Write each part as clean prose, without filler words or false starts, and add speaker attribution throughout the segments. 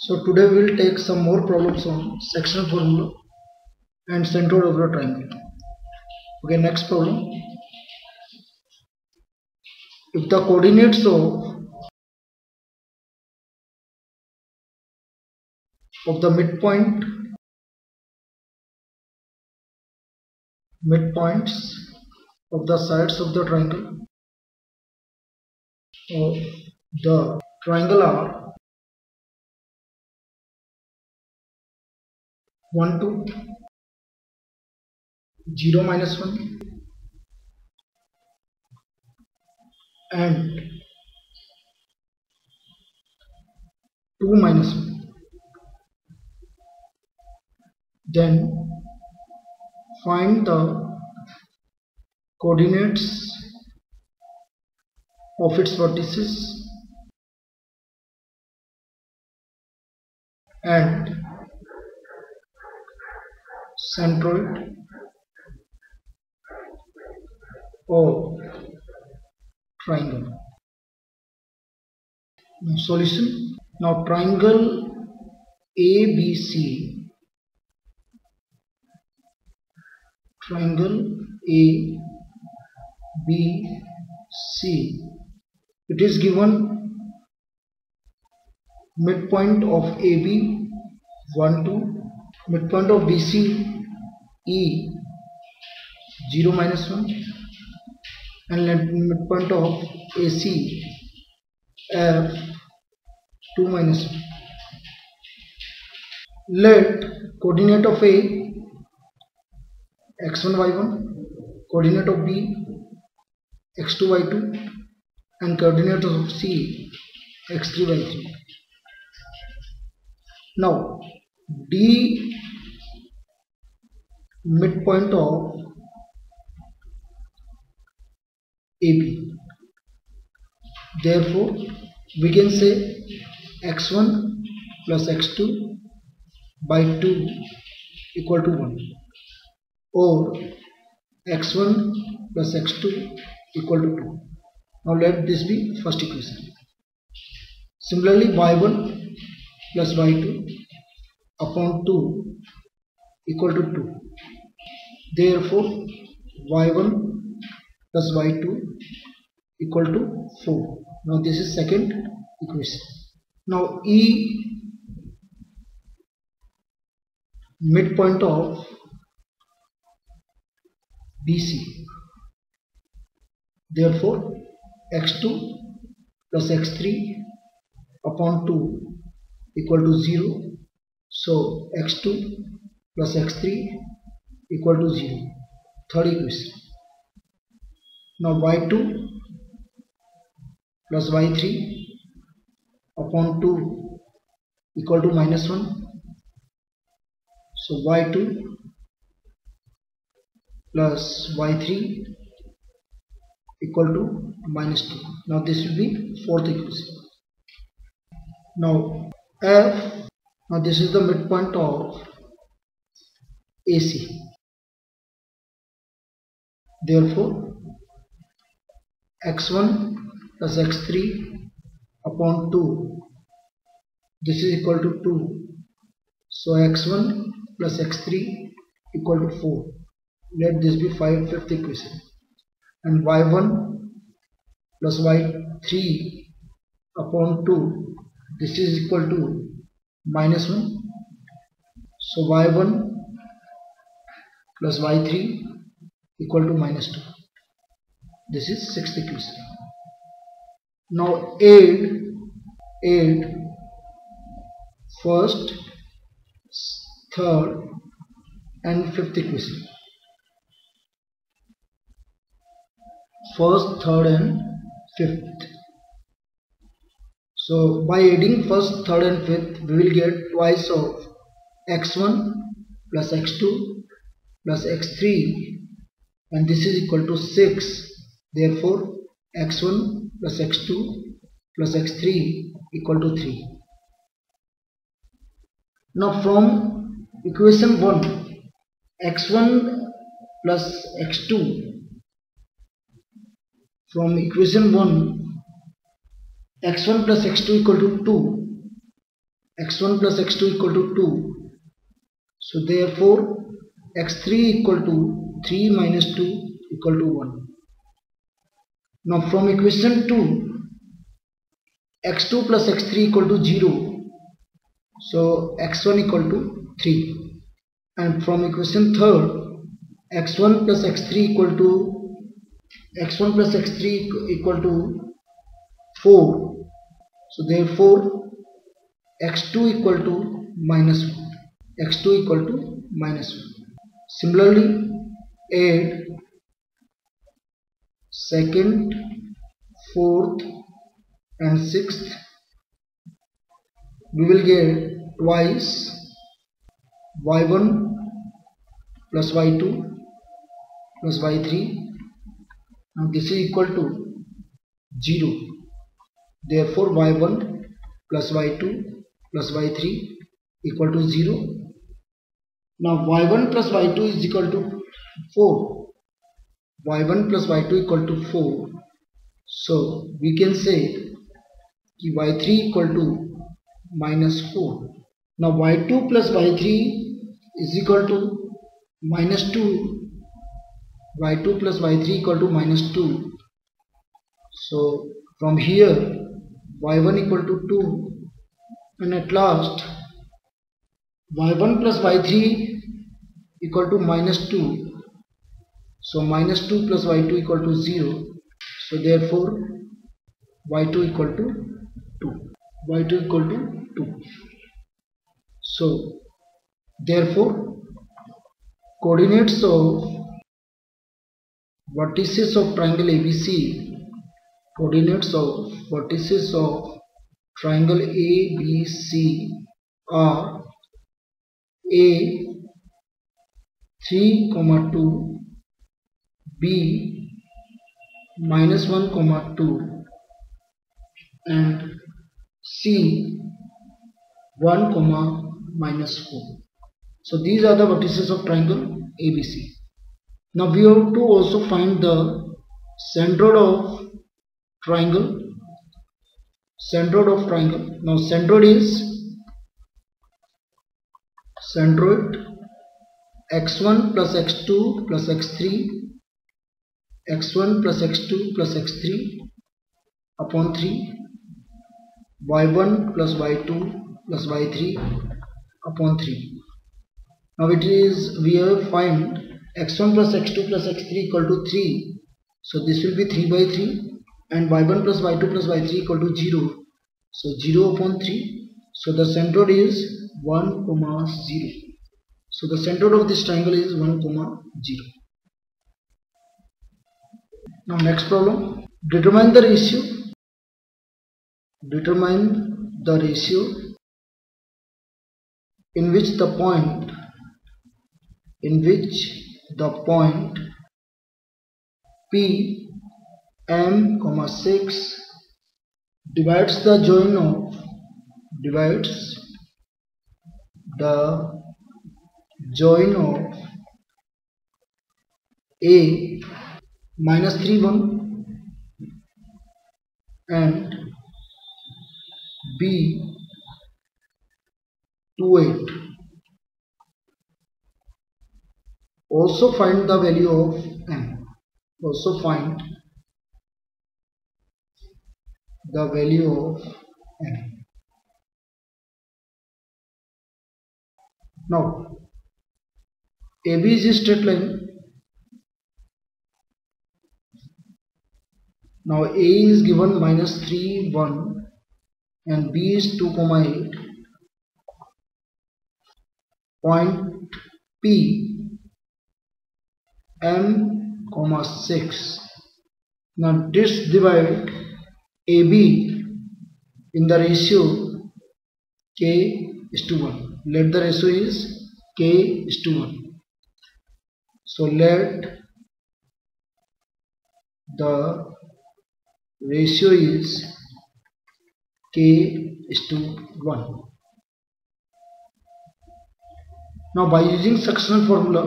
Speaker 1: So today we will take some more problems on sectional formula and centroid of the triangle. Okay, next problem. If the coordinates of the midpoints of the sides of the triangle of the triangle are 1 2, 0 minus 1 and 2 minus 1, then find the coordinates of its vertices and centroid of triangle. Now solution. Now triangle ABC, it is given midpoint of AB 1 2, midpoint of BC E 0 minus 1 and midpoint of AC F 2 minus 1. Let coordinate of A x1 y1, coordinate of B x2 y2 and coordinate of C x3 y3. Now D midpoint of AB, therefore we can say x1 plus x2 by 2 equal to 1 or x1 plus x2 equal to 2. Now let this be first equation. Similarly y1 plus y2 upon 2 equal to 2. Therefore y1 plus y2 equal to 4. Now this is second equation. Now E midpoint of BC, therefore x2 plus x3 upon 2 equal to 0. So x2 plus x3 equal to 0. Third equation. Now y2 plus y3 upon 2 equal to minus 1. So y2 plus y3 equal to minus 2. Now this will be fourth equation. Now F, now this is the midpoint of AC. Therefore x1 plus x3 upon 2, this is equal to 2. So x1 plus x3 equal to 4. Let this be fifth equation. And y1 plus y3 upon 2, this is equal to minus 1. So y1 plus y3 equal to minus 2. This is sixth equation. Now add first, third and fifth equation. First, third and fifth. So by adding first, third and fifth, we will get twice of x1 plus x2 plus x3 and this is equal to 6. Therefore x1 plus x2 plus x3 equal to 3. Now from equation 1, x1 plus x2, from equation 1, x1 plus x2 equal to 2 x1 plus x2 equal to 2. So therefore x3 equal to 3 minus 2 equal to 1. Now from equation 2, x2 plus x3 equal to 0. So x1 equal to 3. And from equation 3rd, x1 plus x3 equal to 4. So therefore x2 equal to minus 1. x2 equal to minus 1. Similarly, add second, fourth and sixth. We will get twice y1 plus y2 plus y3. Now this is equal to 0. Therefore y1 plus y2 plus y3 equal to 0. Now y1 plus y2 is equal to 4. y1 plus y2 equal to 4. So we can say y3 equal to minus 4. Now y2 plus y3 is equal to minus 2. y2 plus y3 equal to minus 2. So from here y1 equal to 2, and at last y1 plus y3 equal to minus 2. So minus 2 plus y2 equal to 0. So therefore y2 equal to 2. y2 equal to 2. So therefore coordinates of vertices of triangle ABC, coordinates of vertices of triangle ABC are A 3, 2, B minus 1, 2 and C 1, minus 4. So these are the vertices of triangle ABC. Now we have to also find the centroid of triangle. Now centroid is x1 plus x2 plus x3, x1 plus x2 plus x3 upon 3, y1 plus y2 plus y3 upon 3. Now we have find x1 plus x2 plus x3 equal to 3. So this will be 3 by 3, and y1 plus y2 plus y3 equal to 0. So 0 upon 3. So the centroid is 1, 0. So the centroid of this triangle is 1, 0. Now next problem. Determine the ratio. In which the point P M, 6 divides the join of A minus 3, 1 and B 2, 8. Also find the value of M. Now AB is a straight line. Now A is given minus 3, 1 and B is 2, 8. Point P M, 6. Now this divide AB in the ratio K is to 1. Let the ratio is K is to 1. So let the ratio is K is to 1. Now by using sectional formula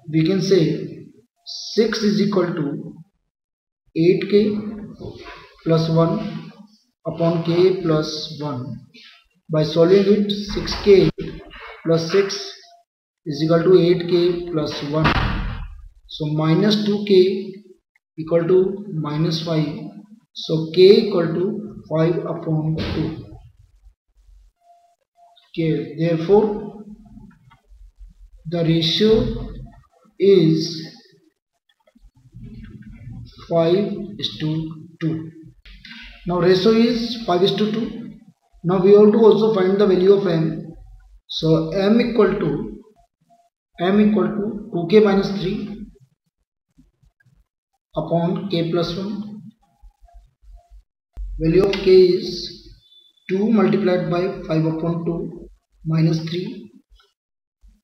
Speaker 1: we can say 6 is equal to 8K plus 1 upon K plus 1. By solving it, 6k plus 6 is equal to 8k plus 1. So minus 2k equal to minus 5. So k equal to 5 upon 2. Okay, therefore the ratio is 5:2. Now ratio is 5:2. Now we have to also find the value of m. So m equal to 2k minus 3 upon k plus 1. Value of k is 2 multiplied by 5 upon 2 minus 3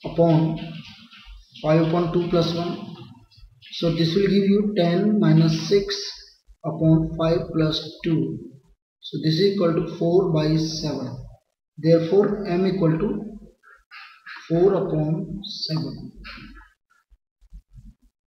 Speaker 1: upon 5 upon 2 plus 1. So this will give you 10 minus 6 upon 5 plus 2. So this is equal to 4 by 7. Therefore m equal to 4 upon 7.